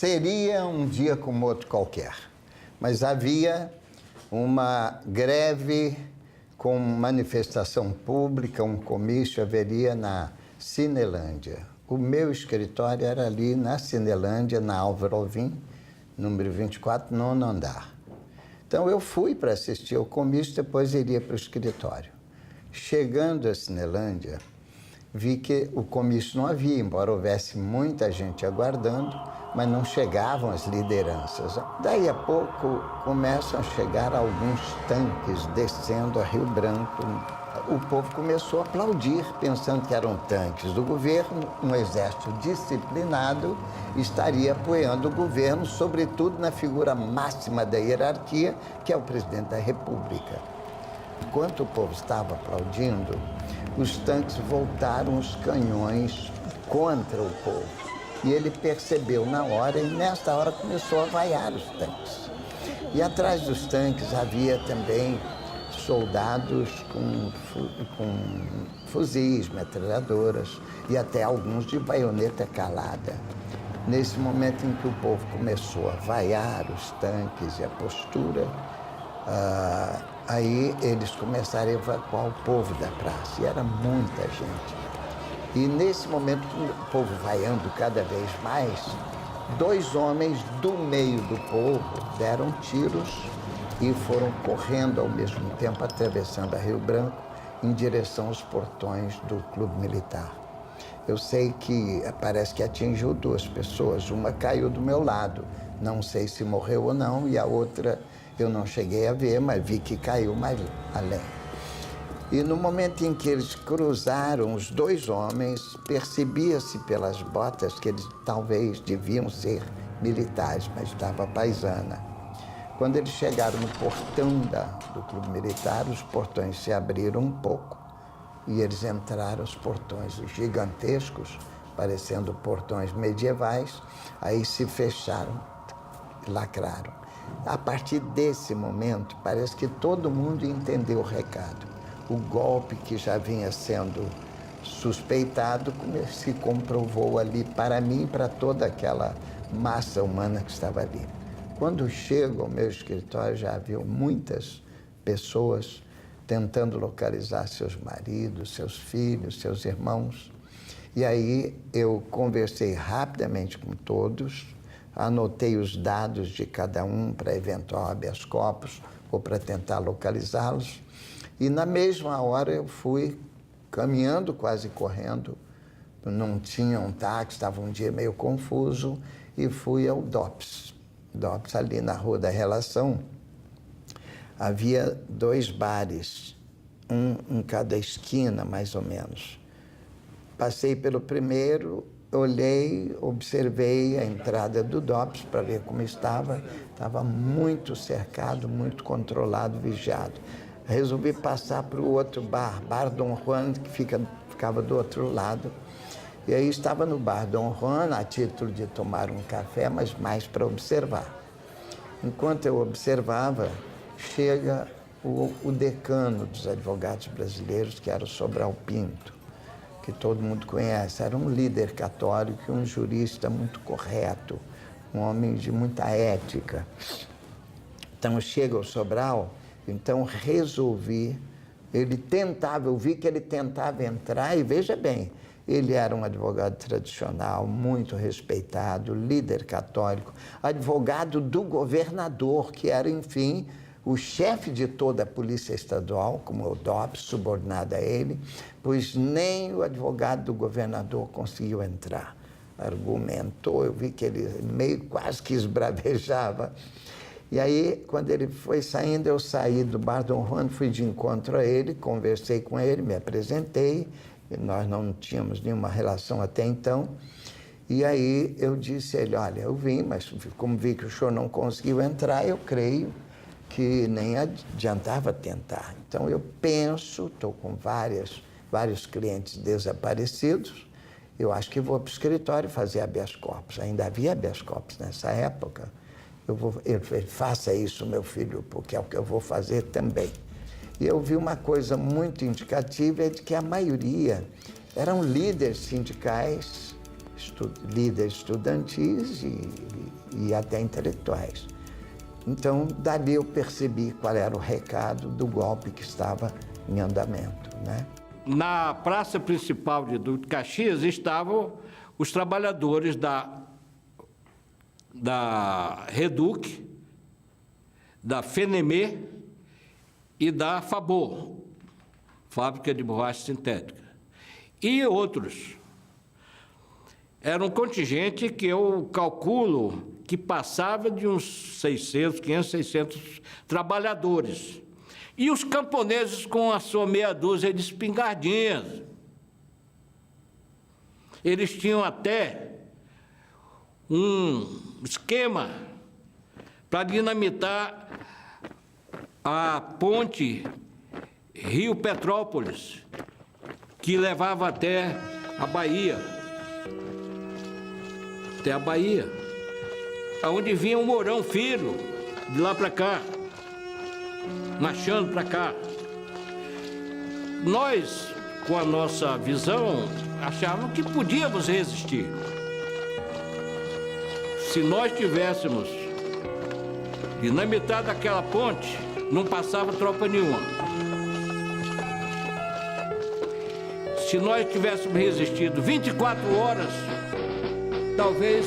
Seria um dia como outro qualquer, mas havia uma greve com manifestação pública, um comício haveria na Cinelândia. O meu escritório era ali na Cinelândia, na Álvaro Alvim, número 24, nono andar. Então eu fui para assistir ao comício, depois iria para o escritório. Chegando a Cinelândia, vi que o comício não havia, embora houvesse muita gente aguardando, mas não chegavam as lideranças. Daí a pouco começam a chegar alguns tanques descendo a Rio Branco. O povo começou a aplaudir, pensando que eram tanques do governo. Um exército disciplinado estaria apoiando o governo, sobretudo na figura máxima da hierarquia, que é o presidente da República. Enquanto o povo estava aplaudindo, os tanques voltaram os canhões contra o povo. E ele percebeu na hora, e nesta hora começou a vaiar os tanques. E atrás dos tanques havia também soldados com fuzis, metralhadoras e até alguns de baioneta calada. Nesse momento em que o povo começou a vaiar os tanques e a postura, aí eles começaram a evacuar o povo da praça, e era muita gente. E nesse momento, o povo vaiando cada vez mais, dois homens do meio do povo deram tiros e foram correndo ao mesmo tempo, atravessando a Rio Branco, em direção aos portões do Clube Militar. Eu sei que parece que atingiu duas pessoas, uma caiu do meu lado, não sei se morreu ou não, e a outra eu não cheguei a ver, mas vi que caiu mais além. E no momento em que eles cruzaram, os dois homens, percebia-se pelas botas que eles talvez deviam ser militares, mas estava paisana. Quando eles chegaram no portão do Clube Militar, os portões se abriram um pouco e eles entraram, os portões gigantescos, parecendo portões medievais, aí se fecharam, lacraram. A partir desse momento, parece que todo mundo entendeu o recado. O golpe que já vinha sendo suspeitado se comprovou ali para mim e para toda aquela massa humana que estava ali. Quando chego ao meu escritório, já havia muitas pessoas tentando localizar seus maridos, seus filhos, seus irmãos. E aí eu conversei rapidamente com todos, anotei os dados de cada um para eventual habeas corpus ou para tentar localizá-los. E na mesma hora eu fui caminhando, quase correndo, não tinha um táxi, estava um dia meio confuso, e fui ao DOPS. DOPS, ali na Rua da Relação, havia dois bares, um em cada esquina, mais ou menos. Passei pelo primeiro, olhei, observei a entrada do DOPS para ver como estava muito cercado, muito controlado, vigiado. Resolvi passar para o outro bar, Bar Dom Juan, que ficava do outro lado. E aí estava no Bar Dom Juan, a título de tomar um café, mas mais para observar. Enquanto eu observava, chega o decano dos advogados brasileiros, que era o Sobral Pinto, que todo mundo conhece. Era um líder católico e um jurista muito correto, um homem de muita ética. Então chega o Sobral. Então resolvi, eu vi que ele tentava entrar, e veja bem, ele era um advogado tradicional, muito respeitado, líder católico, advogado do governador, que era, enfim, o chefe de toda a polícia estadual, como o DOPS, subordinado a ele, pois nem o advogado do governador conseguiu entrar. Argumentou, eu vi que ele meio quase que esbravejava. E aí, quando ele foi saindo, eu saí do Bar Dom Juan, fui de encontro a ele, conversei com ele, me apresentei, e nós não tínhamos nenhuma relação até então. E aí eu disse a ele, olha, eu vim, mas como vi que o senhor não conseguiu entrar, eu creio que nem adiantava tentar. Então eu penso, estou com vários clientes desaparecidos, eu acho que vou para o escritório fazer habeas corpus. Ainda havia habeas corpus nessa época. Ele falou, faça isso, meu filho, porque é o que eu vou fazer também. E eu vi uma coisa muito indicativa, é de que a maioria eram líderes sindicais líderes estudantis e até intelectuais. Então, dali eu percebi qual era o recado do golpe que estava em andamento, né? Na praça principal de Duque de Caxias estavam os trabalhadores da Reduc, da FENEME e da FABOR, Fábrica de Borracha Sintética, e outros. Era um contingente que eu calculo que passava de uns 600, 500, 600 trabalhadores. E os camponeses com a sua meia dúzia de espingardinhas. Eles tinham até um esquema para dinamitar a ponte Rio-Petrópolis, que levava até a Bahia. Até a Bahia, aonde vinha o Mourão Filho, de lá para cá, marchando para cá. Nós, com a nossa visão, achávamos que podíamos resistir. Se nós tivéssemos dinamitado aquela ponte, não passava tropa nenhuma. Se nós tivéssemos resistido 24 horas, talvez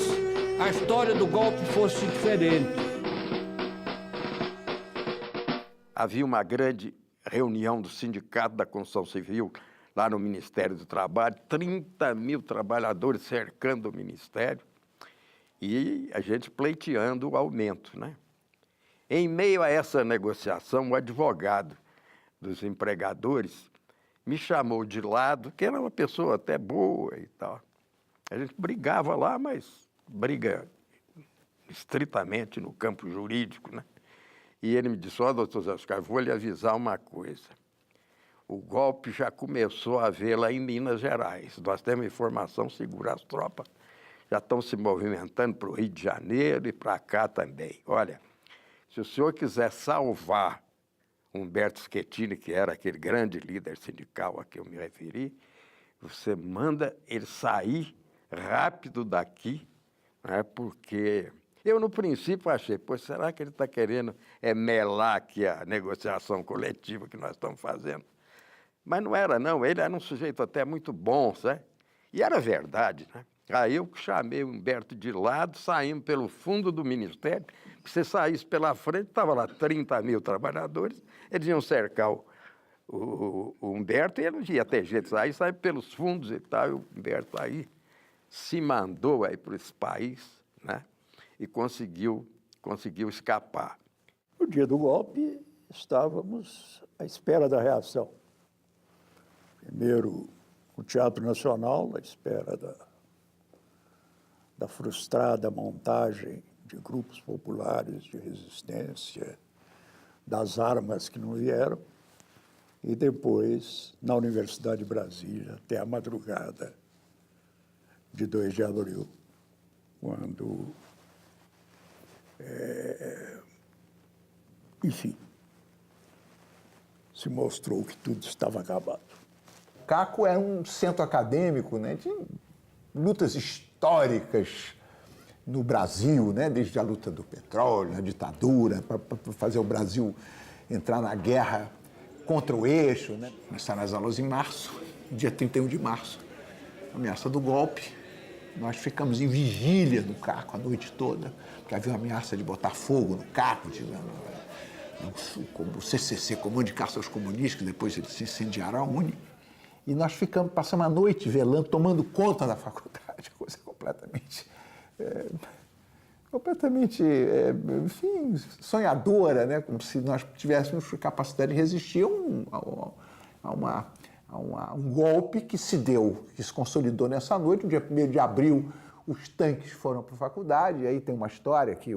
a história do golpe fosse diferente. Havia uma grande reunião do Sindicato da Construção Civil lá no Ministério do Trabalho, 30 mil trabalhadores cercando o Ministério e a gente pleiteando o aumento, né? Em meio a essa negociação, o advogado dos empregadores me chamou de lado, que era uma pessoa até boa e tal. A gente brigava lá, mas briga estritamente no campo jurídico, né? E ele me disse, ó, doutor Zé Oscar, vou lhe avisar uma coisa. O golpe já começou a haver lá em Minas Gerais. Nós temos informação segura, as tropas já estão se movimentando para o Rio de Janeiro e para cá também. Olha, se o senhor quiser salvar Humberto Schettini, que era aquele grande líder sindical a que eu me referi, você manda ele sair rápido daqui, né? Porque eu, no princípio, achei, pois será que ele está querendo melar aqui a negociação coletiva que nós estamos fazendo? Mas não era, não. Ele era um sujeito até muito bom, sabe? E era verdade, né? Aí eu chamei o Humberto de lado, saímos pelo fundo do Ministério. Se você saísse pela frente, estava lá 30 mil trabalhadores, eles iam cercar o Humberto e ele não ia ter jeito de sair, sair pelos fundos e tal. E o Humberto aí se mandou aí para esse país, né? E conseguiu escapar. No dia do golpe, estávamos à espera da reação. Primeiro, o Teatro Nacional, à espera da frustrada montagem de grupos populares de resistência, das armas que não vieram, e depois na Universidade de Brasília, até a madrugada de 2 de abril, quando, enfim, se mostrou que tudo estava acabado. Caco era um centro acadêmico, né, de lutas históricas no Brasil, né, desde a luta do petróleo, a ditadura, para fazer o Brasil entrar na guerra contra o eixo, né? Começaram as aulas em março, dia 31 de março, ameaça do golpe. Nós ficamos em vigília no Caco a noite toda, porque havia uma ameaça de botar fogo no Caco, o CCC, Comando de Caça aos Comunistas, depois eles se incendiaram a UNE. E nós passamos a noite velando, tomando conta da faculdade, coisa completamente, enfim, sonhadora, né? Como se nós tivéssemos capacidade de resistir a um golpe que se deu, que se consolidou nessa noite. No dia 1º de abril, os tanques foram para a faculdade, e aí tem uma história que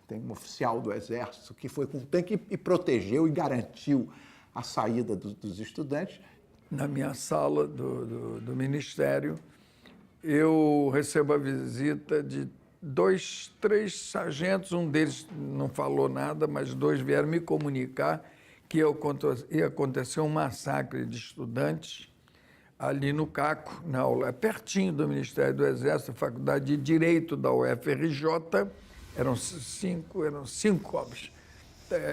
tem um oficial do Exército que foi com o tanque e protegeu e garantiu a saída dos estudantes. Na minha sala do Ministério, eu recebo a visita de 2, 3 sargentos, um deles não falou nada, mas 2 vieram me comunicar que ia acontecer um massacre de estudantes ali no Caco, na aula, pertinho do Ministério do Exército, a Faculdade de Direito da UFRJ, eram cinco homens.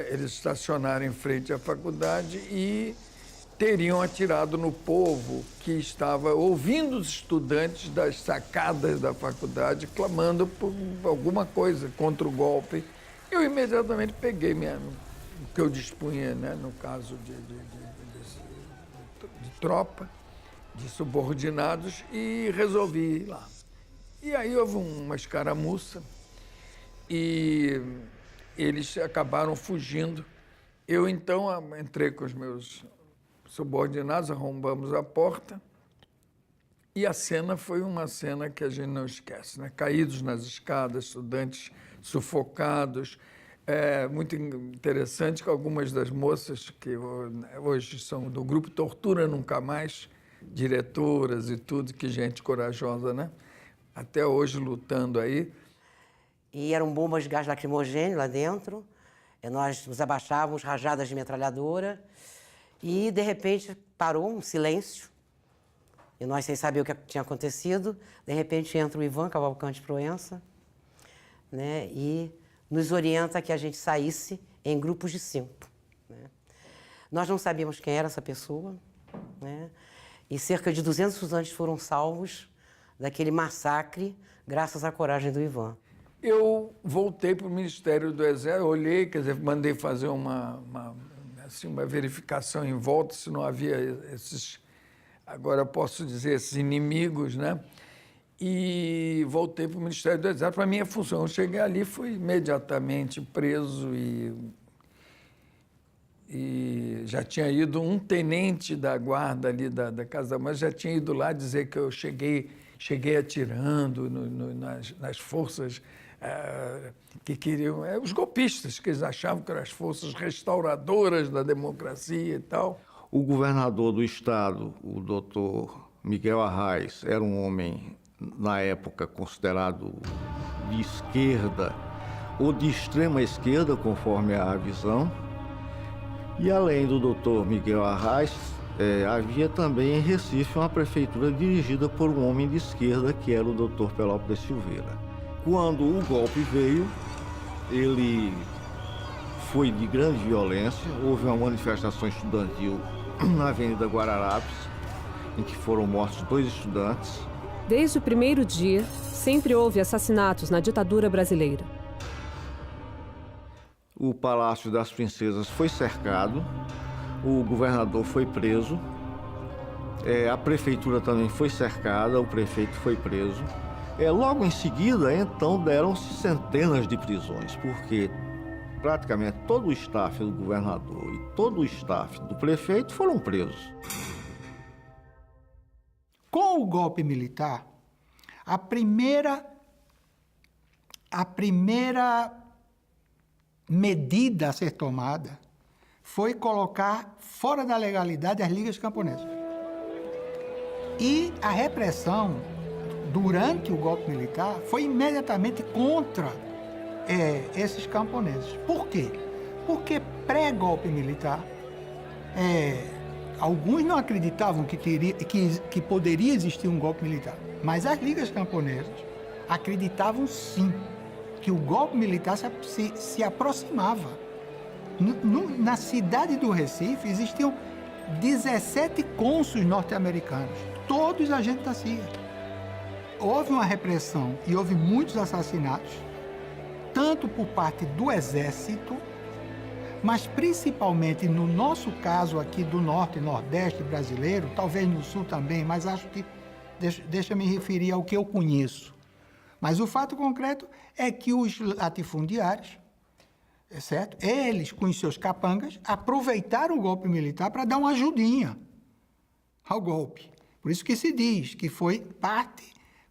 Eles estacionaram em frente à faculdade e teriam atirado no povo que estava ouvindo os estudantes das sacadas da faculdade clamando por alguma coisa contra o golpe. Eu imediatamente peguei o que eu dispunha, né, no caso de tropa, de subordinados, e resolvi ir lá. E aí houve uma escaramuça e eles acabaram fugindo. Eu, então, entrei com os meus subordinados, arrombamos a porta e a cena foi uma cena que a gente não esquece, né? Caídos nas escadas, estudantes sufocados. Muito interessante que algumas das moças que hoje são do grupo Tortura Nunca Mais, diretoras e tudo, que gente corajosa, né? Até hoje lutando aí. E eram bombas de gás lacrimogêneo lá dentro. Nós nos abaixávamos, rajadas de metralhadora. E, de repente, parou um silêncio. E nós, sem saber o que tinha acontecido, de repente entra o Ivan Cavalcante Proença, né? E nos orienta que a gente saísse em grupos de 5. Né? Nós não sabíamos quem era essa pessoa, né? E cerca de 200 estudantes foram salvos daquele massacre graças à coragem do Ivan. Eu voltei para o Ministério do Exército, olhei, quer dizer, mandei fazer uma verificação em volta, se não havia esses, agora posso dizer, esses inimigos, né? E voltei para o Ministério do Exército. Para a minha função, eu cheguei ali, fui imediatamente preso e já tinha ido um tenente da guarda ali da Casa da Mãe, já tinha ido lá dizer que eu cheguei atirando nas forças que queriam, os golpistas, que eles achavam que eram as forças restauradoras da democracia e tal. O governador do estado, o doutor Miguel Arraes, era um homem, na época, considerado de esquerda ou de extrema esquerda, conforme a visão. E além do doutor Miguel Arraes, havia também em Recife uma prefeitura dirigida por um homem de esquerda, que era o doutor Pelópidas Silveira. Quando o golpe veio, ele foi de grande violência. Houve uma manifestação estudantil na Avenida Guararapes, em que foram mortos 2 estudantes. Desde o primeiro dia, sempre houve assassinatos na ditadura brasileira. O Palácio das Princesas foi cercado, o governador foi preso, a prefeitura também foi cercada, o prefeito foi preso. Logo em seguida, então, deram-se centenas de prisões, porque praticamente todo o staff do governador e todo o staff do prefeito foram presos. Com o golpe militar, a primeira medida a ser tomada foi colocar fora da legalidade as ligas camponesas. E a repressão durante o golpe militar foi imediatamente contra esses camponeses. Por quê? Porque pré-golpe militar, alguns não acreditavam que poderia existir um golpe militar, mas as ligas camponesas acreditavam sim que o golpe militar se aproximava. Na cidade do Recife existiam 17 cônsules norte-americanos, todos agentes da CIA. Houve uma repressão e houve muitos assassinatos, tanto por parte do Exército, mas principalmente no nosso caso aqui do Norte e Nordeste brasileiro, talvez no Sul também, mas acho que deixa me referir ao que eu conheço. Mas o fato concreto é que os latifundiários, certo? Eles, com os seus capangas, aproveitaram o golpe militar para dar uma ajudinha ao golpe. Por isso que se diz que foi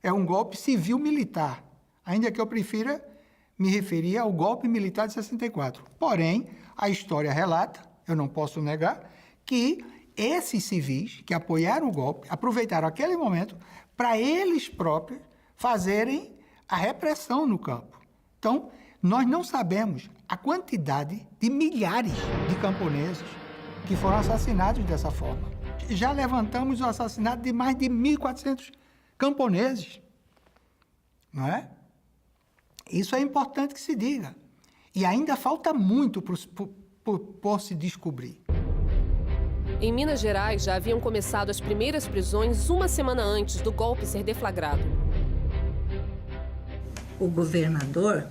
um golpe civil-militar, ainda que eu prefira me referir ao golpe militar de 64. Porém, a história relata, eu não posso negar, que esses civis que apoiaram o golpe aproveitaram aquele momento para eles próprios fazerem a repressão no campo. Então, nós não sabemos a quantidade de milhares de camponeses que foram assassinados dessa forma. já levantamos o assassinato de mais de 1.400 camponeses, não é? Isso é importante que se diga. E ainda falta muito por se descobrir. Em Minas Gerais, já haviam começado as primeiras prisões uma semana antes do golpe ser deflagrado. O governador,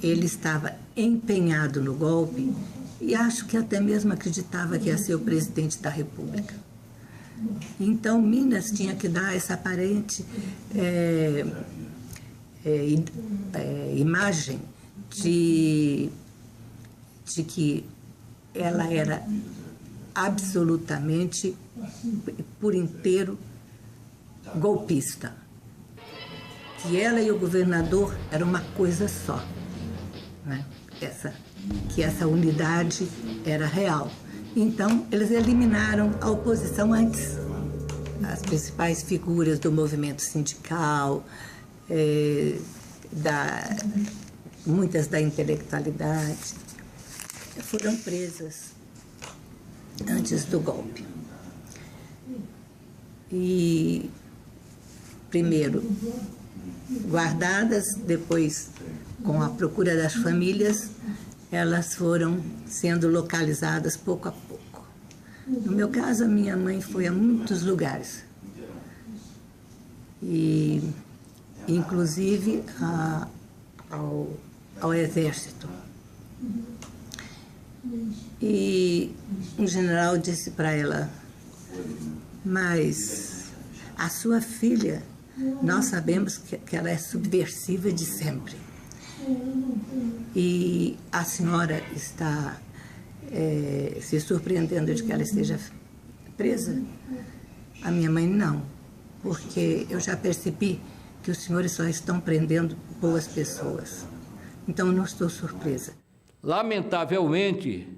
ele estava empenhado no golpe e acho que até mesmo acreditava que ia ser o presidente da República. Então, Minas tinha que dar essa aparente imagem de que ela era absolutamente, por inteiro, golpista. Que ela e o governador eram uma coisa só, né? Que essa unidade era real. Então, eles eliminaram a oposição antes. As principais figuras do movimento sindical, muitas da intelectualidade, foram presas antes do golpe. E, primeiro, guardadas, depois, com a procura das famílias, elas foram sendo localizadas pouco a pouco. No meu caso, a minha mãe foi a muitos lugares. E, inclusive, ao Exército. E um general disse para ela: mas a sua filha, nós sabemos que ela é subversiva de sempre. E a senhora está se surpreendendo de que ela esteja presa? A minha mãe, não, porque eu já percebi que os senhores só estão prendendo boas pessoas. Então, eu não estou surpresa. Lamentavelmente,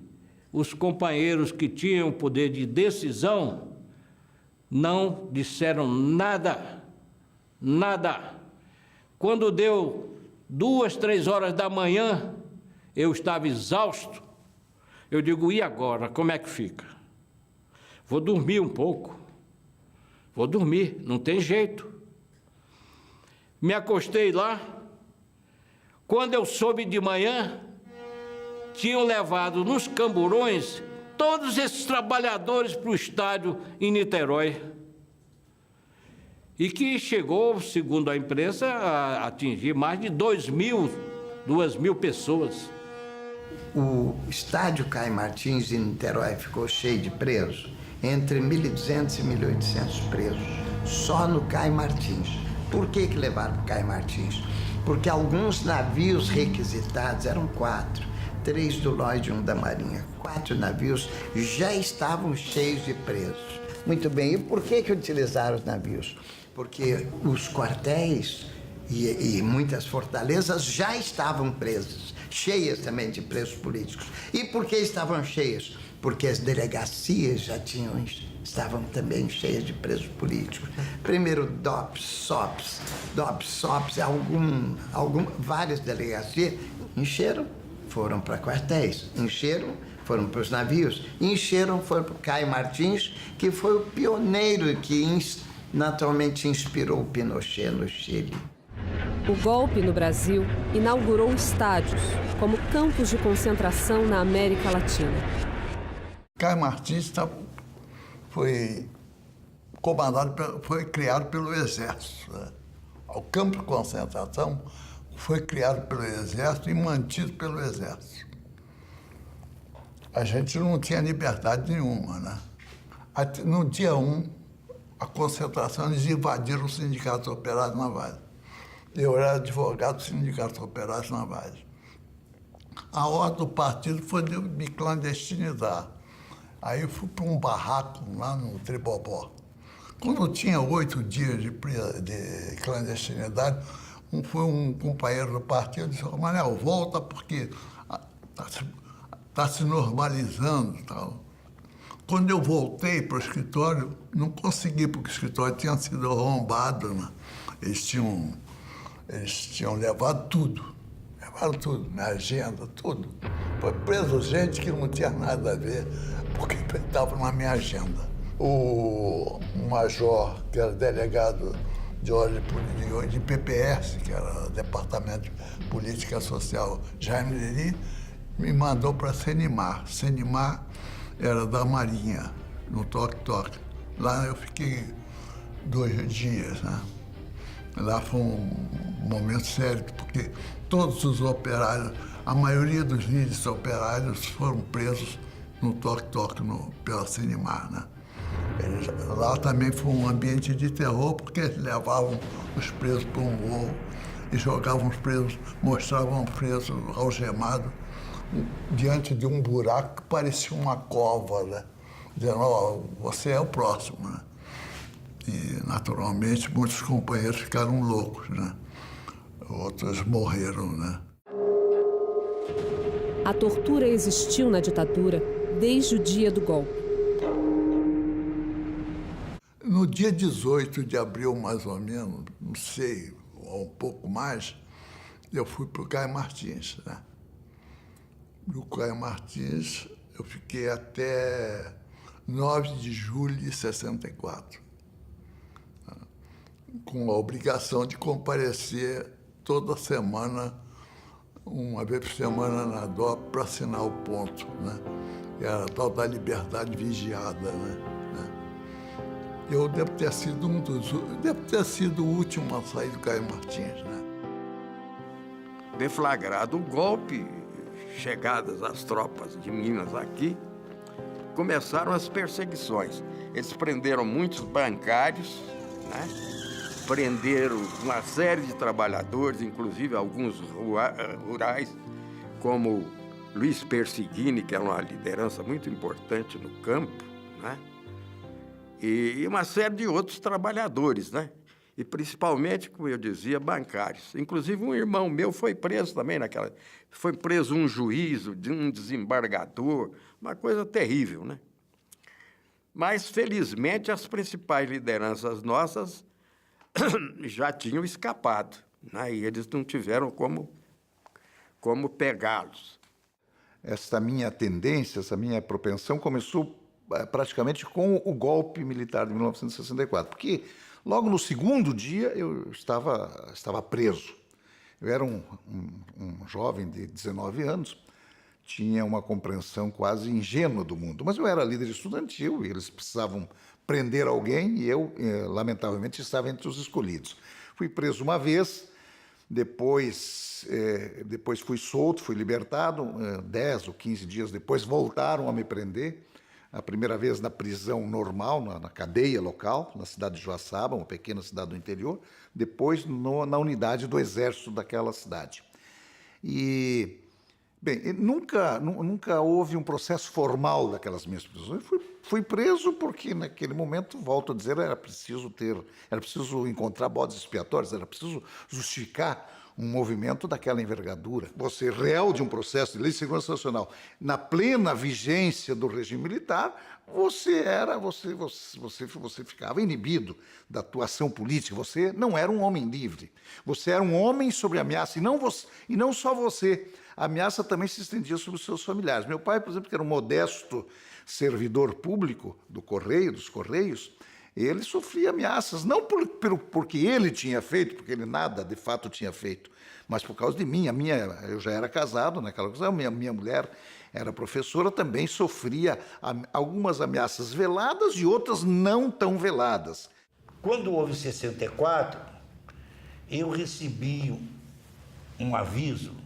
os companheiros que tinham poder de decisão não disseram nada, nada. Quando deu 2, 3 horas da manhã, eu estava exausto. Eu digo, e agora, como é que fica? Vou dormir um pouco. Vou dormir, não tem jeito. Me acostei lá. Quando eu soube de manhã, tinham levado nos camburões todos esses trabalhadores para o estádio em Niterói. E que chegou, segundo a imprensa, a atingir mais de 2.000 pessoas. O estádio Caio Martins em Niterói ficou cheio de presos, entre 1.200 e 1.800 presos, só no Caio Martins. Por que levaram para o Caio Martins? Porque alguns navios requisitados, eram 4, 3 do Lloyd e 1 da Marinha, 4 navios já estavam cheios de presos. Muito bem, e por que utilizaram os navios? Porque os quartéis e muitas fortalezas já estavam presas, cheias também de presos políticos. E por que estavam cheias? Porque as delegacias estavam também cheias de presos políticos. Primeiro DOPS, SOPS, várias delegacias encheram, foram para quartéis, encheram, foram para os navios, encheram, foram para o Caio Martins, que foi o pioneiro que naturalmente inspirou o Pinochet no Chile. O golpe no Brasil inaugurou estádios como campos de concentração na América Latina. Caio Martins foi criado pelo Exército, né? O campo de concentração foi criado pelo Exército e mantido pelo Exército. A gente não tinha liberdade nenhuma, né? No dia 1, a concentração, eles invadiram o Sindicato Operário Navais. Eu era advogado do Sindicato Operário Navais. A ordem do partido foi de me clandestinizar. Aí eu fui para um barraco lá no Tribobó. Quando eu tinha 8 dias de clandestinidade, foi um companheiro do partido disse: Manel, volta porque está se normalizando e tal. Quando eu voltei para o escritório, não consegui, porque o escritório tinha sido arrombado, né? Eles tinham levado tudo. Levaram tudo, minha agenda, tudo. Foi preso gente que não tinha nada a ver, porque estava na minha agenda. o major, que era delegado de ordem de PPS, que era Departamento de Política Social, Jaime Leri, me mandou para Senimar. Senimar era da Marinha, no Toque-Toque. Lá eu fiquei 2 dias, né? Lá foi um momento sério, porque todos os operários, a maioria dos líderes operários foram presos no Toque-Toque, pela Senimar, né? Lá também foi um ambiente de terror, porque eles levavam os presos para um morro e jogavam os presos, mostravam os presos algemados diante de um buraco que parecia uma cova, né? Dizendo, ó, você é o próximo, né? E, naturalmente, muitos companheiros ficaram loucos, né? Outros morreram, né? A tortura existiu na ditadura desde o dia do golpe. No dia 18 de abril, mais ou menos, não sei, ou um pouco mais, eu fui para o Caio Martins, né? No Caio Martins, eu fiquei até 9 de julho de 64, né? Com a obrigação de comparecer toda semana, uma vez por semana na DOP, para assinar o ponto, né? Que era a tal da liberdade vigiada, né? Eu devo ter sido o último a sair do Caio Martins, né? Deflagrado o golpe, chegadas as tropas de Minas aqui, começaram as perseguições. Eles prenderam muitos bancários, né? Prenderam uma série de trabalhadores, inclusive alguns rurais, como Luiz Persigini, que era uma liderança muito importante no campo, né? E uma série de outros trabalhadores, né? E principalmente, como eu dizia, bancários. Inclusive, um irmão meu foi preso também naquela... Foi preso um juiz, um desembargador, uma coisa terrível, né? Mas, felizmente, as principais lideranças nossas já tinham escapado, né? E eles não tiveram como pegá-los. Essa minha tendência, essa minha propensão começou praticamente com o golpe militar de 1964, porque logo no segundo dia eu estava preso. Eu era um jovem de 19 anos, tinha uma compreensão quase ingênua do mundo, mas eu era líder estudantil e eles precisavam prender alguém e eu, lamentavelmente, estava entre os escolhidos. Fui preso uma vez, depois fui solto, fui libertado, 10 ou 15 dias depois voltaram a me prender. A primeira vez na prisão normal, na cadeia local, na cidade de Joaçaba, uma pequena cidade do interior, depois na unidade do exército daquela cidade. E, bem, nunca houve um processo formal daquelas minhas prisões. Fui preso porque, naquele momento, volto a dizer, era preciso encontrar bodes expiatórios, era preciso justificar um movimento daquela envergadura. Você, réu de um processo de lei de segurança nacional, na plena vigência do regime militar, você ficava inibido da tua ação política, você não era um homem livre, você era um homem sob ameaça, e não só você, a ameaça também se estendia sobre os seus familiares. Meu pai, por exemplo, que era um modesto servidor público dos Correios, ele sofria ameaças, não porque ele tinha feito, porque ele nada de fato tinha feito, mas por causa de mim. Eu já era casado naquela ocasião, minha mulher era professora, também sofria algumas ameaças veladas e outras não tão veladas. Quando houve 64, eu recebi um aviso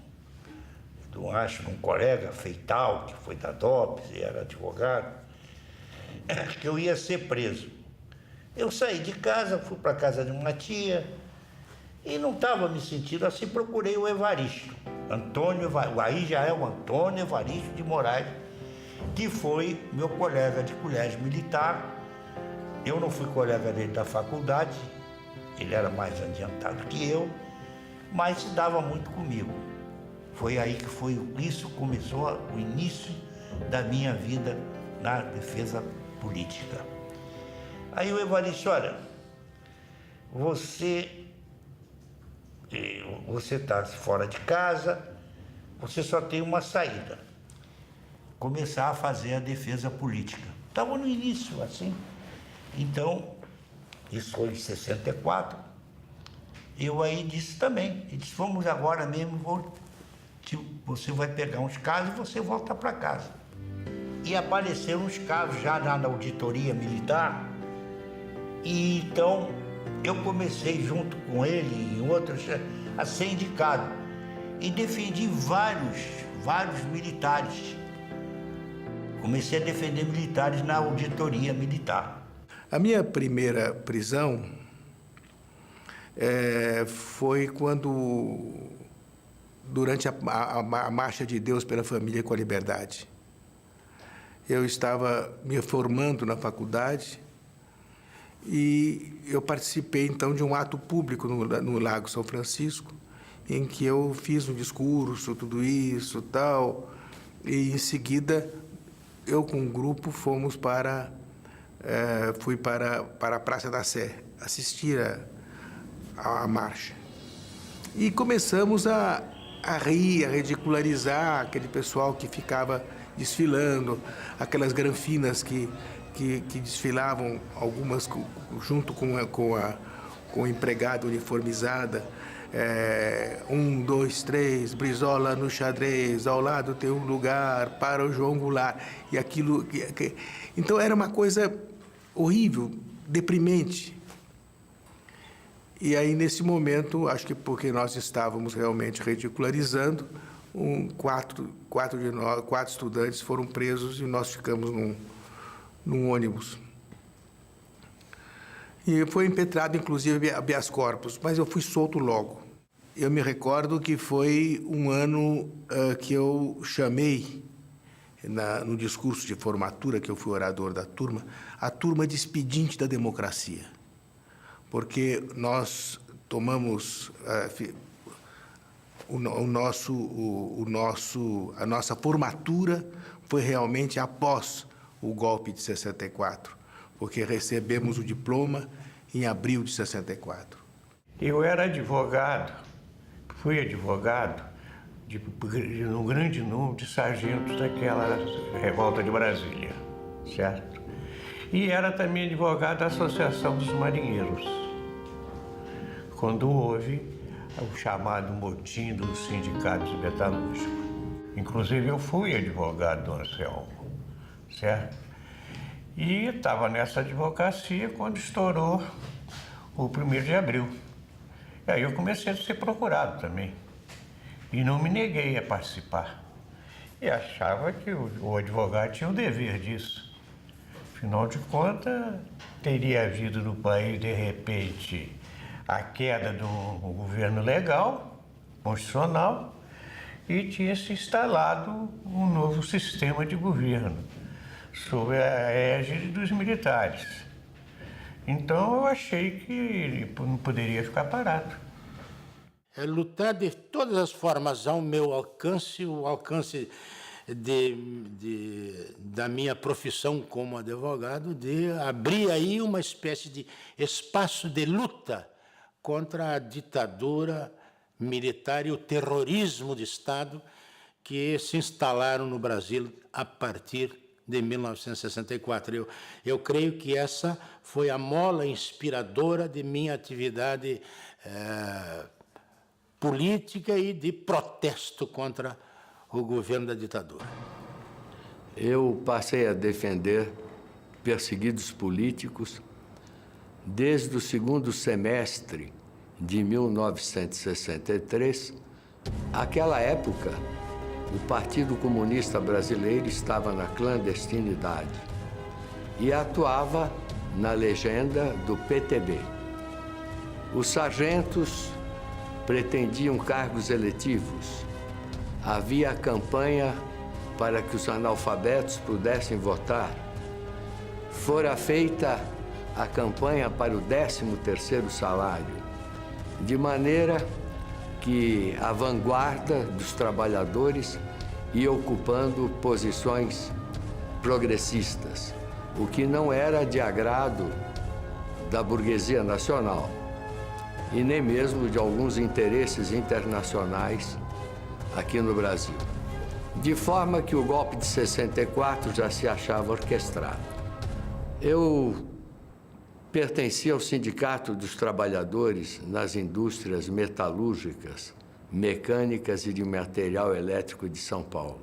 de um colega feital, que foi da DOPS e era advogado, que eu ia ser preso. Eu saí de casa, fui para a casa de uma tia e não estava me sentindo assim, procurei o Evaristo. Aí já é o Antônio Evaristo de Moraes, que foi meu colega de colégio militar. Eu não fui colega dele da faculdade, ele era mais adiantado que eu, mas se dava muito comigo. Foi aí que isso começou o início da minha vida na defesa política. Aí o Evaristo, olha, você está fora de casa, você só tem uma saída, começar a fazer a defesa política. Estava no início, assim, Então, isso foi em 64. Eu aí disse também, ele disse, vamos agora mesmo, você vai pegar uns casos e você volta para casa. E apareceram uns casos já na auditoria militar, e então eu comecei junto com ele e outros a ser indicado. E defendi vários militares. Comecei a defender militares na auditoria militar. A minha primeira prisão foi durante a Marcha de Deus pela Família e com a Liberdade. Eu estava me formando na faculdade e eu participei, então, de um ato público no Lago São Francisco, em que eu fiz um discurso, tudo isso, tal, e em seguida eu com um grupo fui para a Praça da Sé assistir a marcha. E começamos a rir, a ridicularizar aquele pessoal que ficava desfilando, aquelas granfinas que desfilavam, algumas junto com a empregada uniformizada. 1, 2, 3, Brizola no xadrez, ao lado tem um lugar para o João Goulart. E aquilo. Então era uma coisa horrível, deprimente. E aí, nesse momento, acho que porque nós estávamos realmente ridicularizando, quatro estudantes foram presos e nós ficamos num ônibus. E foi impetrado, inclusive, habeas corpus, mas eu fui solto logo. Eu me recordo que foi um ano que eu chamei, no discurso de formatura, que eu fui orador da turma, a turma despedinte da democracia. Porque nós tomamos a nossa formatura foi realmente após o golpe de 64, porque recebemos o diploma em abril de 64. Eu era advogado, fui advogado de um grande número de sargentos daquela revolta de Brasília, certo? E era também advogado da Associação dos Marinheiros, quando houve o chamado motim dos sindicatos metalúrgicos. Inclusive, eu fui advogado do Anselmo, certo? E estava nessa advocacia quando estourou o 1º de abril. E aí eu comecei a ser procurado também. E não me neguei a participar. E achava que o advogado tinha o dever disso. Afinal de contas, teria havido no país, de repente, a queda do governo legal, constitucional, e tinha se instalado um novo sistema de governo, sob a égide dos militares. Então eu achei que não poderia ficar parado. É lutar de todas as formas ao meu alcance, o alcance da minha profissão como advogado, de abrir aí uma espécie de espaço de luta contra a ditadura militar e o terrorismo de Estado que se instalaram no Brasil a partir de 1964. Eu creio que essa foi a mola inspiradora de minha atividade política e de protesto contra o governo da ditadura. Eu passei a defender perseguidos políticos desde o 2º semestre de 1963. Naquela época, o Partido Comunista Brasileiro estava na clandestinidade e atuava na legenda do PTB. Os sargentos pretendiam cargos eletivos. Havia campanha para que os analfabetos pudessem votar. Fora feita a campanha para o 13º salário, de maneira que a vanguarda dos trabalhadores ia ocupando posições progressistas, o que não era de agrado da burguesia nacional e nem mesmo de alguns interesses internacionais aqui no Brasil. De forma que o golpe de 64 já se achava orquestrado. Eu pertencia ao Sindicato dos Trabalhadores nas indústrias metalúrgicas, mecânicas e de material elétrico de São Paulo.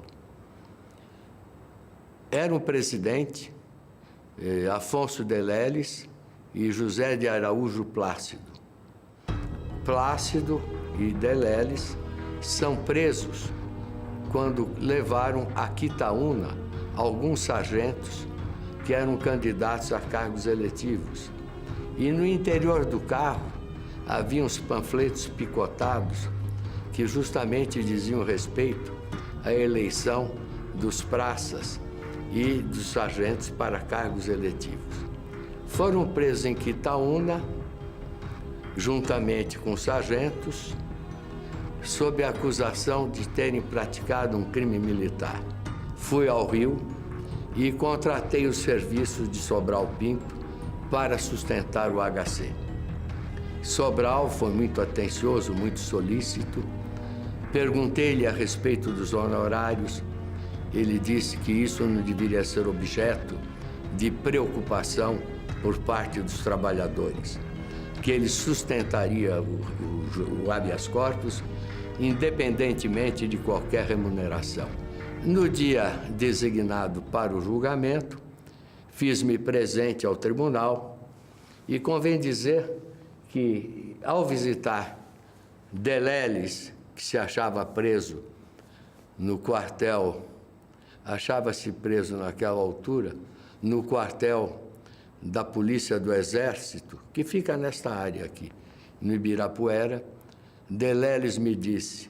Era um presidente, Afonso de Leles e José de Araújo Plácido. Plácido e de Leles são presos quando levaram a Quitaúna alguns sargentos que eram candidatos a cargos eletivos. E no interior do carro havia uns panfletos picotados que justamente diziam respeito à eleição dos praças e dos sargentos para cargos eletivos. Foram presos em Quitaúna, juntamente com sargentos, sob a acusação de terem praticado um crime militar. Fui ao Rio e contratei o serviço de Sobral Pinto para sustentar o HC. Sobral foi muito atencioso, muito solícito. Perguntei-lhe a respeito dos honorários. Ele disse que isso não deveria ser objeto de preocupação por parte dos trabalhadores, que ele sustentaria o habeas corpus independentemente de qualquer remuneração. No dia designado para o julgamento, fiz-me presente ao tribunal e convém dizer que, ao visitar de Leles, que se achava preso no quartel, achava-se preso naquela altura, no quartel da Polícia do Exército, que fica nesta área aqui, no Ibirapuera, de Leles me disse: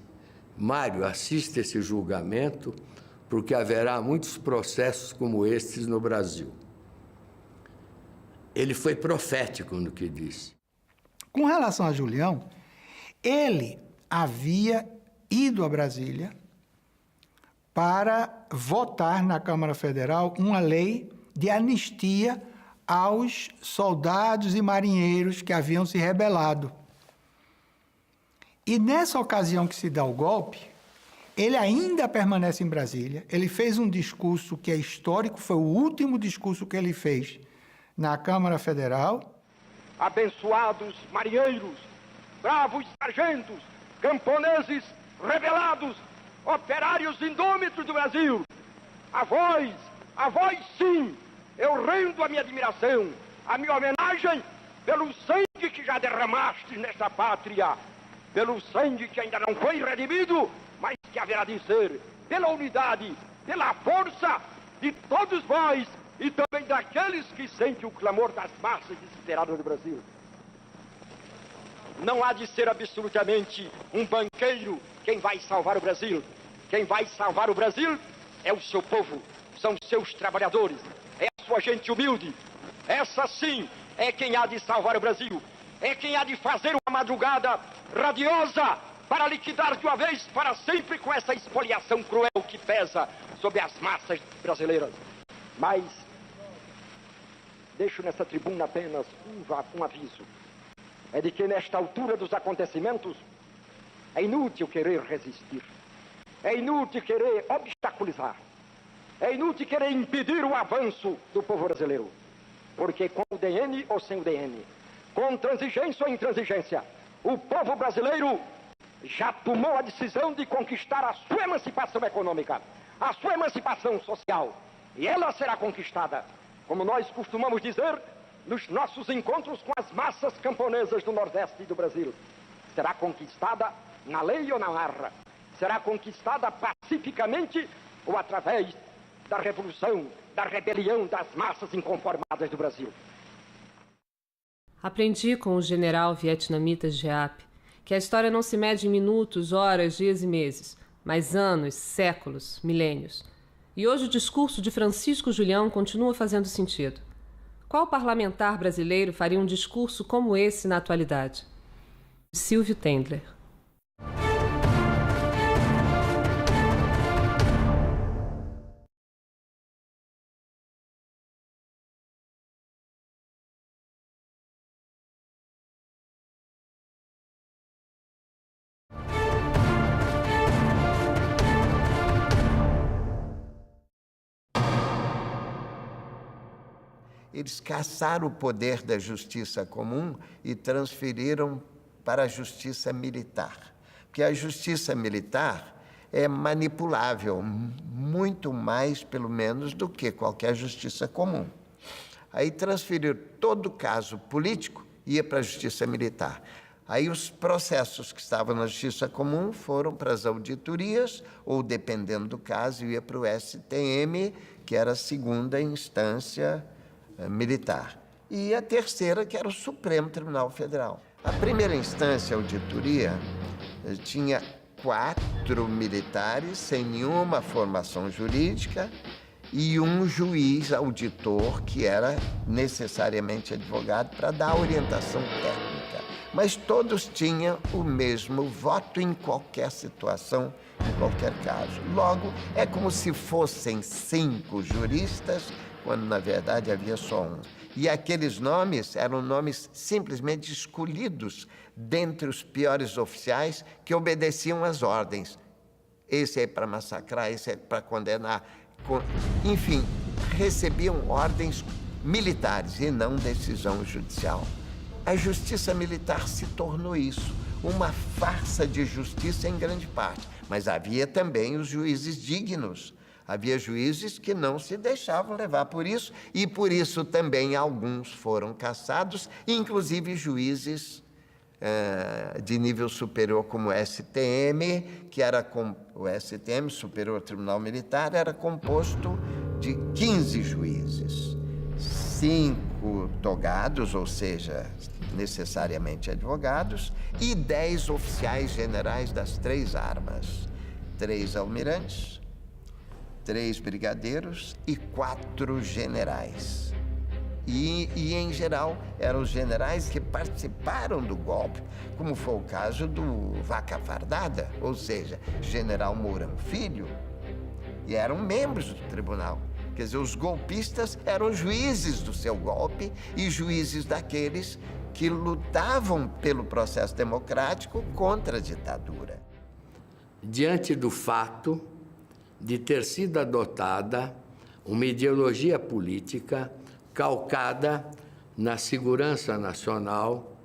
Mário, assista esse julgamento, porque haverá muitos processos como estes no Brasil. Ele foi profético no que disse. Com relação a Julião, ele havia ido a Brasília para votar na Câmara Federal uma lei de anistia aos soldados e marinheiros que haviam se rebelado. E nessa ocasião que se dá o golpe, ele ainda permanece em Brasília. Ele fez um discurso que é histórico, foi o último discurso que ele fez na Câmara Federal. Abençoados marinheiros, bravos sargentos, camponeses rebelados, operários indômitos do Brasil, a vós sim, eu rendo a minha admiração, a minha homenagem pelo sangue que já derramastes nesta pátria, pelo sangue que ainda não foi redimido, mas que haverá de ser, pela unidade, pela força de todos vós e também daqueles que sentem o clamor das massas desesperadas do Brasil. Não há de ser absolutamente um banqueiro quem vai salvar o Brasil. Quem vai salvar o Brasil é o seu povo, são seus trabalhadores, é a sua gente humilde. Essa sim é quem há de salvar o Brasil. É quem há de fazer uma madrugada radiosa para liquidar de uma vez para sempre com essa expoliação cruel que pesa sobre as massas brasileiras. Mas deixo nessa tribuna apenas um aviso. É de que nesta altura dos acontecimentos é inútil querer resistir. É inútil querer obstaculizar. É inútil querer impedir o avanço do povo brasileiro. Porque com o DN ou sem o DN, com transigência ou intransigência, o povo brasileiro já tomou a decisão de conquistar a sua emancipação econômica, a sua emancipação social. E ela será conquistada, como nós costumamos dizer, nos nossos encontros com as massas camponesas do Nordeste do Brasil. Será conquistada na lei ou na marra. Será conquistada pacificamente ou através da revolução, da rebelião das massas inconformadas do Brasil. Aprendi com o general vietnamita Giap que a história não se mede em minutos, horas, dias e meses, mas anos, séculos, milênios. E hoje o discurso de Francisco Julião continua fazendo sentido. Qual parlamentar brasileiro faria um discurso como esse na atualidade? Silvio Tendler. eles cassaram o poder da justiça comum e transferiram para a justiça militar. Porque a justiça militar é manipulável, muito mais, pelo menos, do que qualquer justiça comum. Aí transferiram todo caso político, ia para a justiça militar. Aí os processos que estavam na justiça comum foram para as auditorias, ou, dependendo do caso, ia para o STM, que era a segunda instância militar. E a terceira, que era o Supremo Tribunal Federal. A primeira instância, a auditoria, tinha 4 militares sem nenhuma formação jurídica e um juiz auditor que era necessariamente advogado para dar orientação técnica. Mas todos tinham o mesmo voto em qualquer situação, em qualquer caso. Logo, é como se fossem 5 juristas, quando na verdade havia só um. E aqueles nomes eram nomes simplesmente escolhidos dentre os piores oficiais que obedeciam às ordens. Esse é para massacrar, esse é para condenar. Enfim, recebiam ordens militares e não decisão judicial. A justiça militar se tornou isso, uma farsa de justiça em grande parte. Mas havia também os juízes dignos. Havia juízes que não se deixavam levar por isso, e por isso também alguns foram cassados, inclusive juízes de nível superior como o STM, que era o STM, Superior Tribunal Militar, era composto de 15 juízes, 5 togados, ou seja, necessariamente advogados, e 10 oficiais generais das 3 armas, 3 almirantes, 3 brigadeiros e 4 generais. E, em geral, eram os generais que participaram do golpe, como foi o caso do Vaca Fardada, ou seja, General Mourão Filho, e eram membros do tribunal. Quer dizer, os golpistas eram juízes do seu golpe e juízes daqueles que lutavam pelo processo democrático contra a ditadura. Diante do fato de ter sido adotada uma ideologia política calcada na segurança nacional,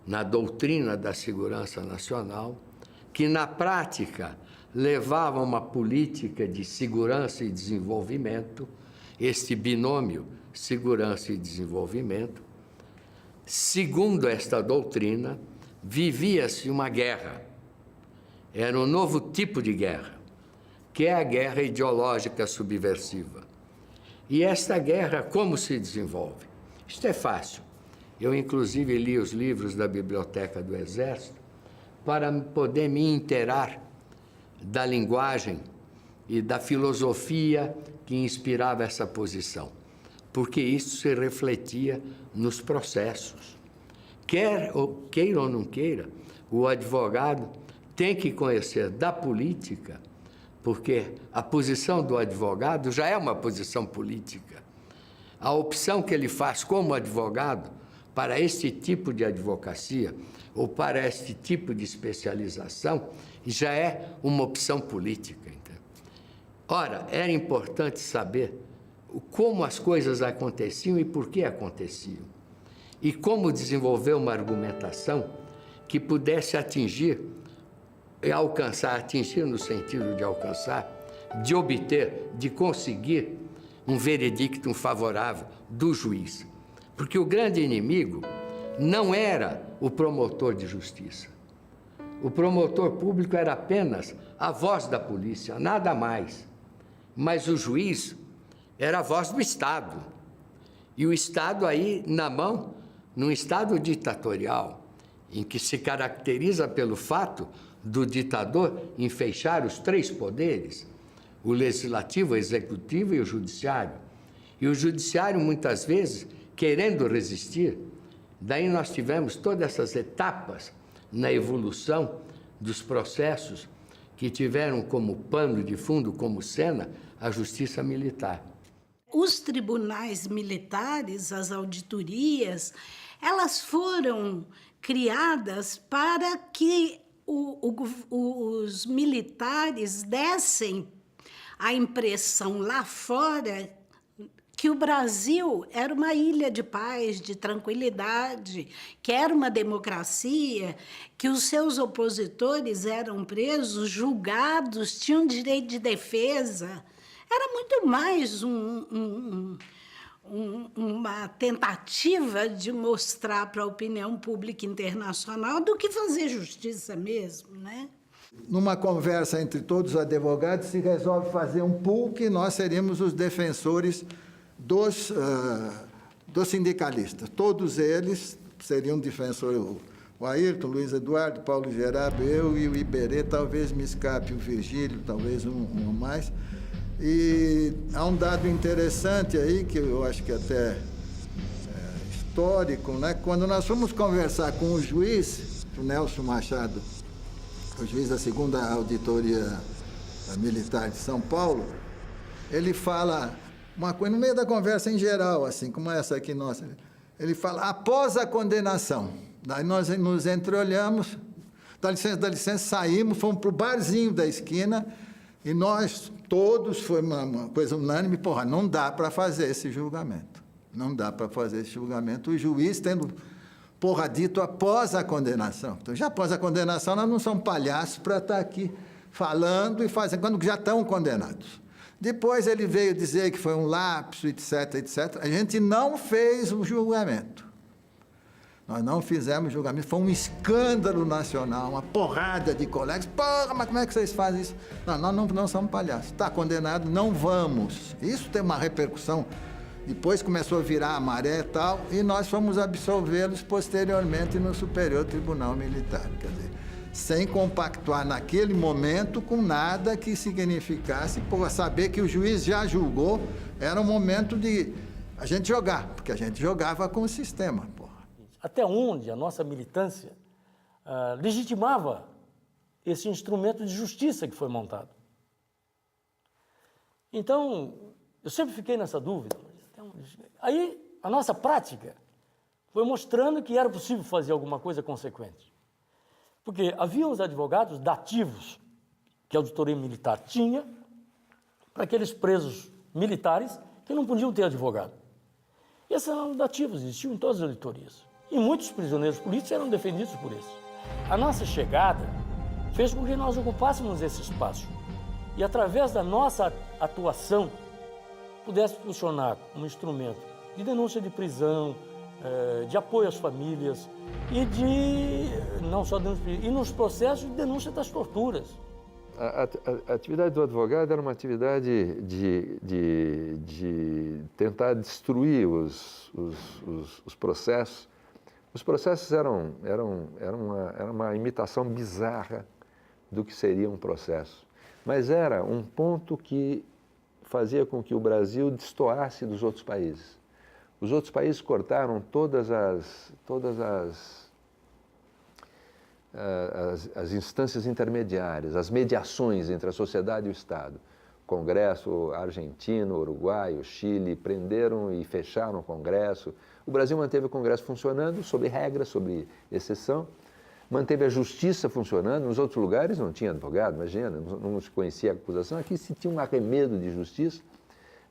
na doutrina da segurança nacional, que na prática levava uma política de segurança e desenvolvimento, este binômio segurança e desenvolvimento. Segundo esta doutrina, vivia-se uma guerra. Era um novo tipo de guerra, que é a guerra ideológica subversiva. E esta guerra, como se desenvolve? Isto é fácil. Eu, inclusive, li os livros da Biblioteca do Exército para poder me inteirar da linguagem e da filosofia que inspirava essa posição, porque isso se refletia nos processos. Queira ou não queira, o advogado tem que conhecer da política, porque a posição do advogado já é uma posição política. A opção que ele faz como advogado para este tipo de advocacia ou para este tipo de especialização já é uma opção política. Então. Ora, era importante saber como as coisas aconteciam e por que aconteciam, e como desenvolver uma argumentação que pudesse atingir no sentido de alcançar, de obter, de conseguir um veredicto favorável do juiz. Porque o grande inimigo não era o promotor de justiça. O promotor público era apenas a voz da polícia, nada mais. Mas o juiz era a voz do Estado. E o Estado aí na mão, num Estado ditatorial, em que se caracteriza pelo fato do ditador em fechar os 3 poderes, o legislativo, o executivo e o judiciário. E o judiciário, muitas vezes, querendo resistir. Daí nós tivemos todas essas etapas na evolução dos processos que tiveram como pano de fundo, como cena, a justiça militar. Os tribunais militares, as auditorias, elas foram criadas para que os militares dessem a impressão lá fora que o Brasil era uma ilha de paz, de tranquilidade, que era uma democracia, que os seus opositores eram presos, julgados, tinham direito de defesa. Era muito mais uma tentativa de mostrar para a opinião pública internacional do que fazer justiça mesmo, né? Numa conversa entre todos os advogados, se resolve fazer um pool que nós seríamos os defensores dos sindicalistas. Todos eles seriam defensores. O Ayrton, Luiz Eduardo, Paulo Gerardo, eu e o Iberê, talvez me escape o Virgílio, talvez um mais. E há um dado interessante aí, que eu acho que até é histórico, né? Quando nós fomos conversar com o juiz, o Nelson Machado, o juiz da 2ª Auditoria Militar de São Paulo, ele fala uma coisa, no meio da conversa em geral, assim, como essa aqui nossa, ele fala, após a condenação, daí nós nos entreolhamos, dá licença, saímos, fomos para o barzinho da esquina, e nós todos, foi uma coisa unânime, porra, não dá para fazer esse julgamento, não dá para fazer esse julgamento, o juiz tendo... porra, dito após a condenação. Então, já após a condenação, nós não somos palhaços para estar aqui falando e fazendo, quando já estão condenados. Depois ele veio dizer que foi um lapso, etc, etc. A gente não fez o julgamento. Nós não fizemos julgamento. Foi um escândalo nacional, uma porrada de colegas. Porra, mas como é que vocês fazem isso? Não, nós não somos palhaços. Está condenado, não vamos. Isso tem uma repercussão. Depois começou a virar a maré e tal, e nós fomos absolvê-los posteriormente no Superior Tribunal Militar. Quer dizer, sem compactuar naquele momento com nada que significasse, por saber que o juiz já julgou, era um momento de a gente jogar, porque a gente jogava com o sistema. Porra. Até onde a nossa militância legitimava esse instrumento de justiça que foi montado. Então, eu sempre fiquei nessa dúvida. Aí, a nossa prática foi mostrando que era possível fazer alguma coisa consequente. Porque havia os advogados dativos que a auditoria militar tinha para aqueles presos militares que não podiam ter advogado. E esses eram dativos, existiam em todas as auditorias. E muitos prisioneiros políticos eram defendidos por isso. A nossa chegada fez com que nós ocupássemos esse espaço. E, através da nossa atuação, pudesse funcionar como instrumento de denúncia de prisão, de apoio às famílias e de, não só denúncia, e nos processos de denúncia das torturas. A atividade do advogado era uma atividade de tentar destruir os processos. Os processos eram uma imitação bizarra do que seria um processo, mas era um ponto que fazia com que o Brasil destoasse dos outros países. Os outros países cortaram todas as instâncias intermediárias, as mediações entre a sociedade e o Estado. Congresso argentino, uruguaio, Chile, prenderam e fecharam o Congresso. O Brasil manteve o Congresso funcionando, sob regras, sob exceção. Manteve a justiça funcionando, nos outros lugares não tinha advogado, imagina, não se conhecia a acusação, aqui se tinha um arremedo de justiça,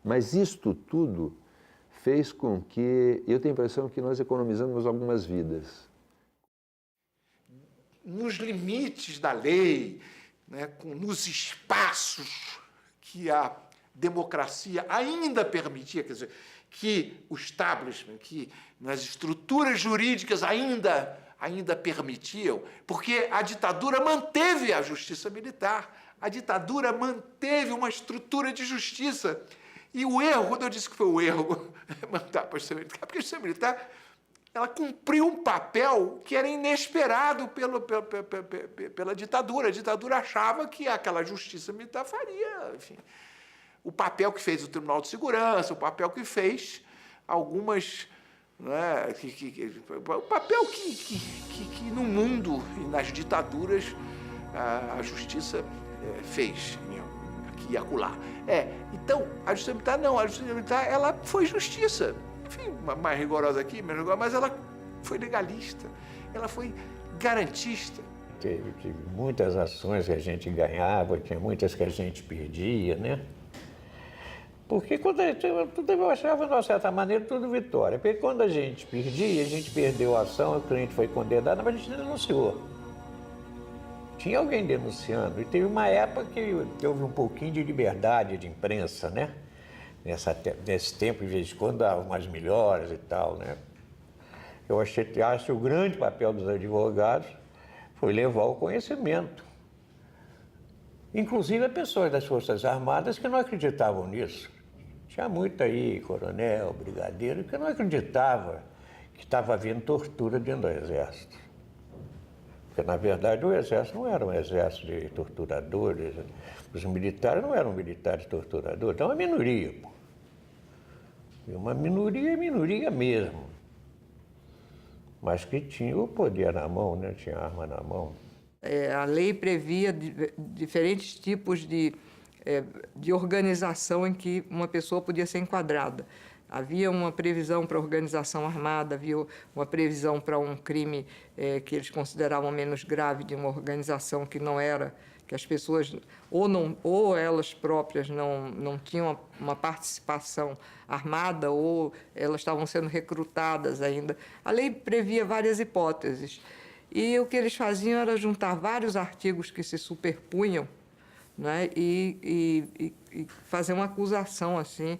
mas isto tudo fez com que, eu tenho a impressão que nós economizamos algumas vidas. Nos limites da lei, né, nos espaços que a democracia ainda permitia, quer dizer, que o establishment, que nas estruturas jurídicas ainda permitiam, porque a ditadura manteve a justiça militar, a ditadura manteve uma estrutura de justiça. E o erro, quando eu disse que foi o erro mandar para a justiça militar, porque a justiça militar ela cumpriu um papel que era inesperado pela ditadura. A ditadura achava que aquela justiça militar faria, enfim, o papel que fez o Tribunal de Segurança, o papel que fez algumas... Né, o papel que no mundo e nas ditaduras a justiça fez, aqui e acolá. Então, a justiça militar não, a justiça militar ela foi justiça. Enfim, mais rigorosa aqui, menos rigorosa, mas ela foi legalista, ela foi garantista. Teve muitas ações que a gente ganhava, tinha muitas que a gente perdia, né? Porque eu achava, de uma certa maneira, tudo vitória. Porque quando a gente perdia, a gente perdeu a ação, o cliente foi condenado, mas a gente denunciou. Tinha alguém denunciando. E teve uma época que houve um pouquinho de liberdade de imprensa, né? Nesse tempo, de vez em quando, dava umas melhoras e tal, né? Eu acho que o grande papel dos advogados foi levar o conhecimento. Inclusive a pessoas das Forças Armadas que não acreditavam nisso. Tinha muito aí, coronel, brigadeiro, que não acreditava que estava havendo tortura dentro do Exército. Porque, na verdade, o Exército não era um exército de torturadores. Os militares não eram militares torturadores. Então, é uma minoria, pô. E uma minoria é minoria mesmo. Mas que tinha o poder na mão, né? Tinha arma na mão. A lei previa diferentes tipos de organização em que uma pessoa podia ser enquadrada. Havia uma previsão para organização armada, havia uma previsão para um crime que eles consideravam menos grave, de uma organização que não era, que as pessoas ou elas próprias não tinham uma participação armada ou elas estavam sendo recrutadas ainda. A lei previa várias hipóteses. E o que eles faziam era juntar vários artigos que se superpunham, né, e fazer uma acusação assim,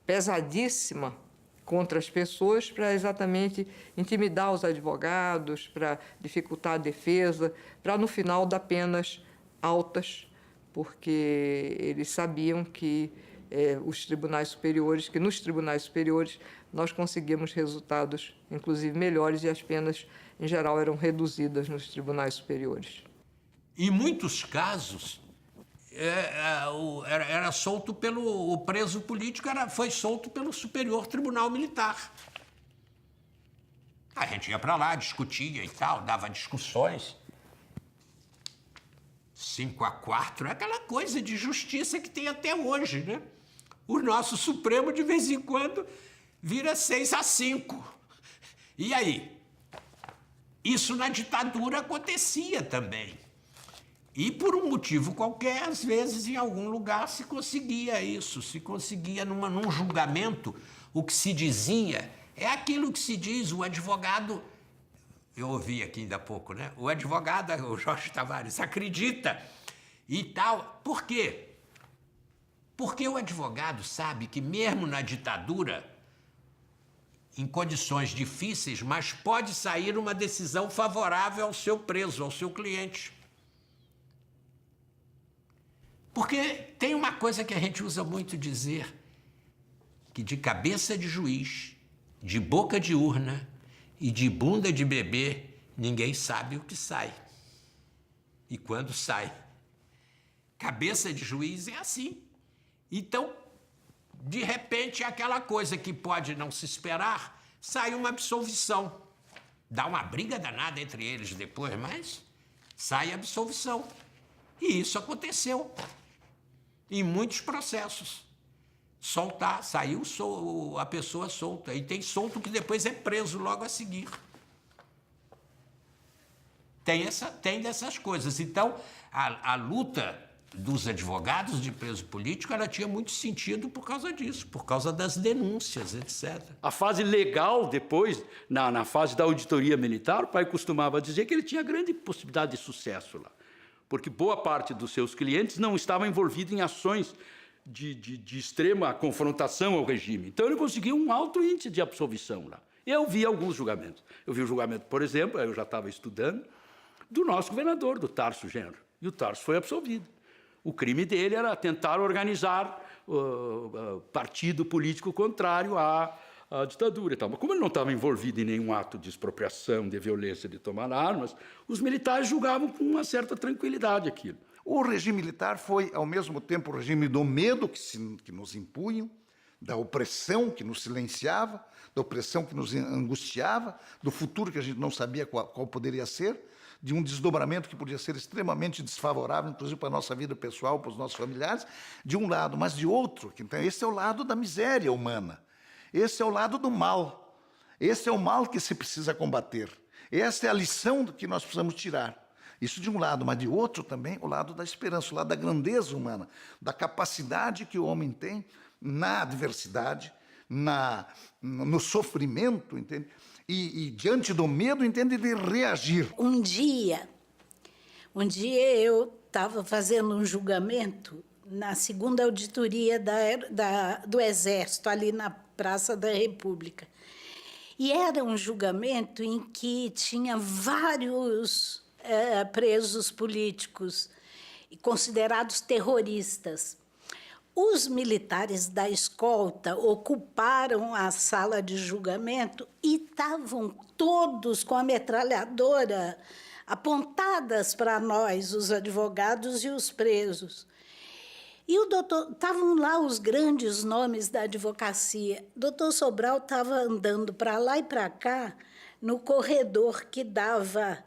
pesadíssima contra as pessoas para exatamente intimidar os advogados, para dificultar a defesa, para no final dar penas altas, porque eles sabiam que nos tribunais superiores nós conseguimos resultados, inclusive, melhores e as penas, em geral, eram reduzidas nos tribunais superiores. Em muitos casos, era solto o preso político foi solto pelo Superior Tribunal Militar. A gente ia para lá, discutia e tal, dava discussões. 5-4 é aquela coisa de justiça que tem até hoje, né? O nosso Supremo, de vez em quando, vira 6-5. E aí? Isso na ditadura acontecia também. E por um motivo qualquer, às vezes, em algum lugar se conseguia isso, se conseguia num julgamento, o que se dizia é aquilo que se diz, o advogado, eu ouvi aqui ainda há pouco, né? O advogado, o Jorge Tavares, acredita e tal. Por quê? Porque o advogado sabe que mesmo na ditadura, em condições difíceis, mas pode sair uma decisão favorável ao seu preso, ao seu cliente. Porque tem uma coisa que a gente usa muito dizer, que de cabeça de juiz, de boca de urna e de bunda de bebê, ninguém sabe o que sai. E quando sai? Cabeça de juiz é assim. Então, de repente, aquela coisa que pode não se esperar, sai uma absolvição. Dá uma briga danada entre eles depois, mas sai a absolvição. E isso aconteceu em muitos processos. Saiu a pessoa solta. E tem solto que depois é preso logo a seguir. Tem dessas coisas. Então, a luta dos advogados de preso político, ela tinha muito sentido por causa disso, por causa das denúncias, etc. A fase legal, depois, na fase da auditoria militar, o pai costumava dizer que ele tinha grande possibilidade de sucesso lá, porque boa parte dos seus clientes não estavam envolvidos em ações de extrema confrontação ao regime. Então, ele conseguia um alto índice de absolvição lá. Eu vi alguns julgamentos. Eu vi o julgamento, por exemplo, eu já estava estudando, do nosso governador, do Tarso Genro. E o Tarso foi absolvido. O crime dele era tentar organizar partido político contrário à ditadura e tal. Mas como ele não estava envolvido em nenhum ato de expropriação, de violência, de tomar armas, os militares julgavam com uma certa tranquilidade aquilo. O regime militar foi, ao mesmo tempo, o regime do medo que nos impunham, da opressão que nos silenciava, da opressão que nos angustiava, do futuro que a gente não sabia qual poderia ser, de um desdobramento que podia ser extremamente desfavorável, inclusive para a nossa vida pessoal, para os nossos familiares, de um lado, mas de outro. Então, esse é o lado da miséria humana. Esse é o lado do mal. Esse é o mal que se precisa combater. Essa é a lição que nós precisamos tirar. Isso de um lado, mas de outro também o lado da esperança, o lado da grandeza humana, da capacidade que o homem tem na adversidade, no sofrimento, entende? E diante do medo, entende, de reagir. Um dia eu estava fazendo um julgamento na segunda auditoria do Exército, ali na Praça da República. E era um julgamento em que tinha vários presos políticos considerados terroristas. Os militares da escolta ocuparam a sala de julgamento e estavam todos com a metralhadora apontadas para nós, os advogados e os presos. E estavam lá os grandes nomes da advocacia. O doutor Sobral estava andando para lá e para cá no corredor que dava,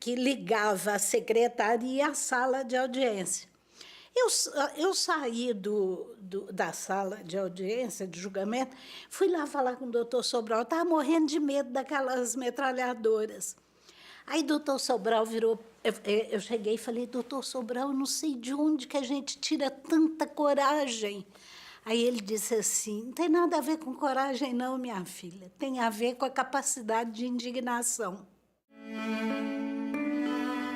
que ligava a secretaria à sala de audiência. Eu saí da sala de audiência, de julgamento, fui lá falar com o doutor Sobral, estava morrendo de medo daquelas metralhadoras. Aí o doutor Sobral virou, eu cheguei e falei, doutor Sobral, eu não sei de onde que a gente tira tanta coragem. Aí ele disse assim, não tem nada a ver com coragem não, minha filha, tem a ver com a capacidade de indignação.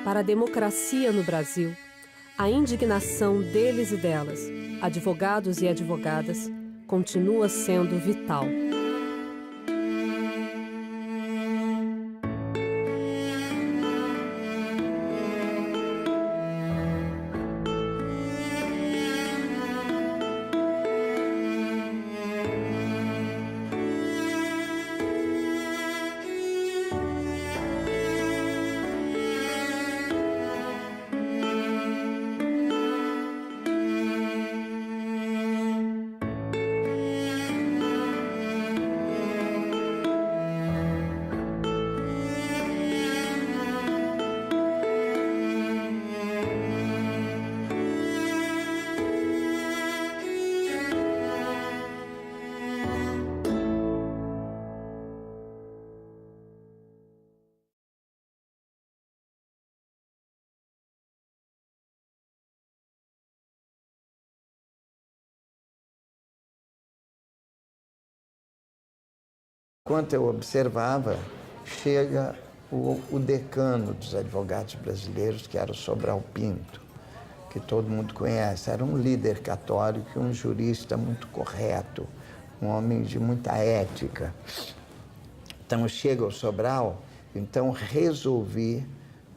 Para a democracia no Brasil, a indignação deles e delas, advogados e advogadas, continua sendo vital. Enquanto eu observava, chega o decano dos advogados brasileiros, que era o Sobral Pinto, que todo mundo conhece. Era um líder católico e um jurista muito correto, um homem de muita ética. Então chega o Sobral, então resolvi,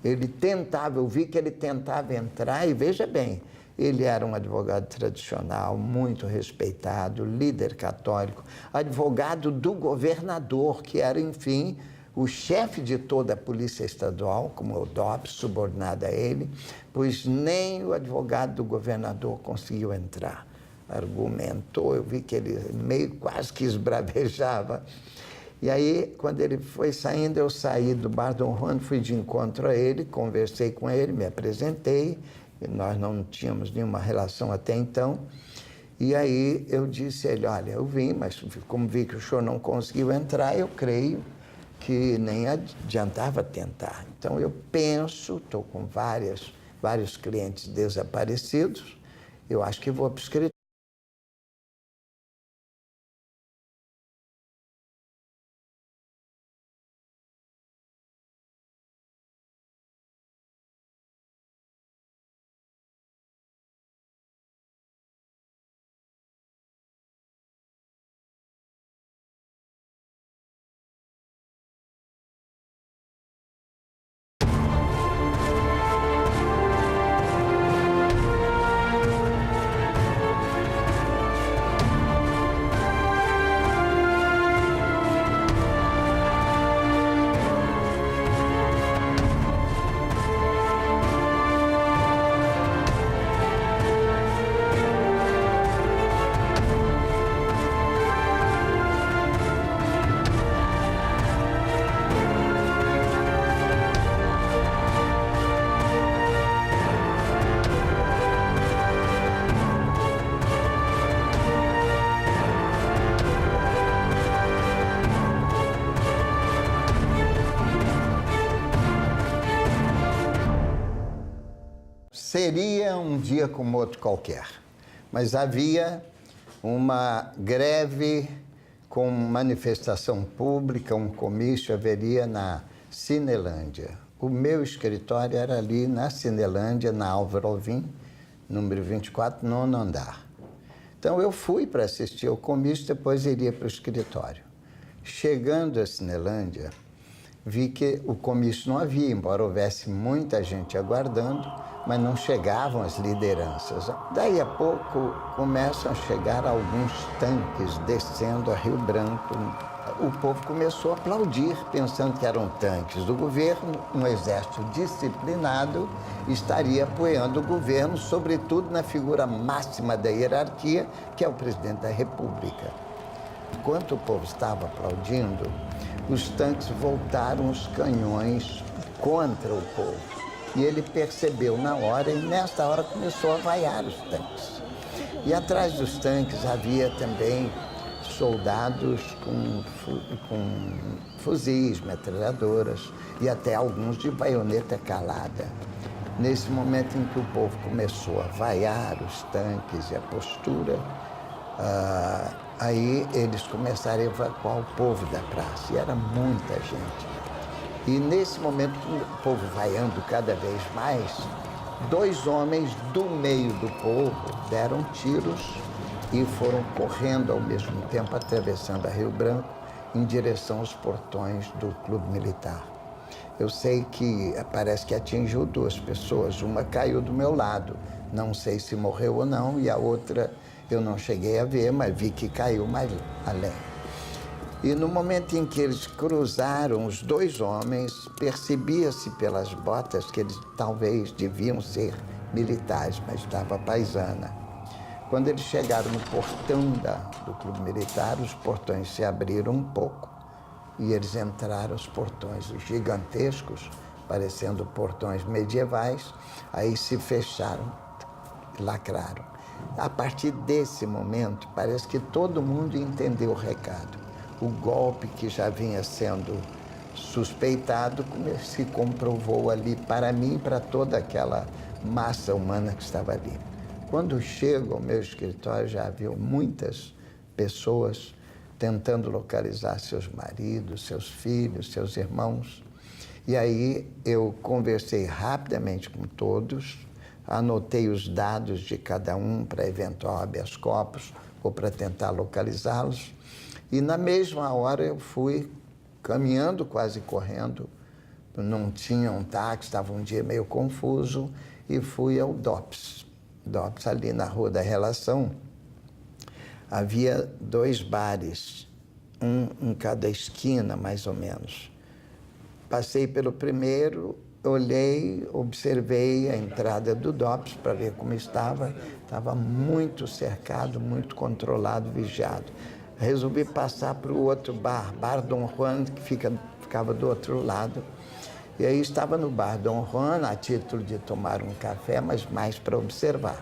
eu vi que ele tentava entrar, e veja bem, ele era um advogado tradicional, muito respeitado, líder católico, advogado do governador, que era, enfim, o chefe de toda a polícia estadual, como o DOPS, subordinado a ele, pois nem o advogado do governador conseguiu entrar. Argumentou, eu vi que ele meio quase que esbravejava. E aí, quando ele foi saindo, eu saí do bar Dom Juan, fui de encontro a ele, conversei com ele, me apresentei, nós não tínhamos nenhuma relação até então. E aí eu disse a ele, olha, eu vim, mas como vi que o senhor não conseguiu entrar, eu creio que nem adiantava tentar. Então eu penso, estou com vários clientes desaparecidos, eu acho que vou para o escritório. Seria um dia como outro qualquer, mas havia uma greve com manifestação pública, um comício haveria na Cinelândia. O meu escritório era ali na Cinelândia, na Álvaro Alvim, número 24, nono andar. Então eu fui para assistir ao comício, depois iria para o escritório. Chegando à Cinelândia, vi que o comício não havia, embora houvesse muita gente aguardando, mas não chegavam as lideranças. Daí a pouco começam a chegar alguns tanques descendo a Rio Branco. O povo começou a aplaudir, pensando que eram tanques do governo, um exército disciplinado estaria apoiando o governo, sobretudo na figura máxima da hierarquia, que é o presidente da República. Enquanto o povo estava aplaudindo, os tanques voltaram os canhões contra o povo. E ele percebeu na hora, e nesta hora começou a vaiar os tanques. E atrás dos tanques havia também soldados com fuzis, metralhadoras e até alguns de baioneta calada. Nesse momento em que o povo começou a vaiar os tanques e a postura, aí eles começaram a evacuar o povo da praça, e era muita gente. E nesse momento, o povo vaiando cada vez mais, dois homens do meio do povo deram tiros e foram correndo ao mesmo tempo, atravessando a Rio Branco, em direção aos portões do Clube Militar. Eu sei que parece que atingiu duas pessoas, uma caiu do meu lado, não sei se morreu ou não, e a outra eu não cheguei a ver, mas vi que caiu mais além. E no momento em que eles cruzaram, os dois homens, percebia-se pelas botas que eles talvez deviam ser militares, mas estava paisana. Quando eles chegaram no portão do Clube Militar, os portões se abriram um pouco e eles entraram, os portões gigantescos, parecendo portões medievais, aí se fecharam, lacraram. A partir desse momento, parece que todo mundo entendeu o recado. O golpe que já vinha sendo suspeitado se comprovou ali para mim e para toda aquela massa humana que estava ali. Quando chego ao meu escritório, já havia muitas pessoas tentando localizar seus maridos, seus filhos, seus irmãos. E aí eu conversei rapidamente com todos, anotei os dados de cada um para eventual habeas corpus ou para tentar localizá-los. E na mesma hora eu fui caminhando, quase correndo, não tinha um táxi, estava um dia meio confuso, e fui ao DOPS. DOPS, ali na Rua da Relação, havia dois bares, um em cada esquina, mais ou menos. Passei pelo primeiro, olhei, observei a entrada do DOPS para ver como estava. Estava muito cercado, muito controlado, vigiado. Resolvi passar para o outro bar, Bar Dom Juan, que ficava do outro lado. E aí estava no Bar Dom Juan, a título de tomar um café, mas mais para observar.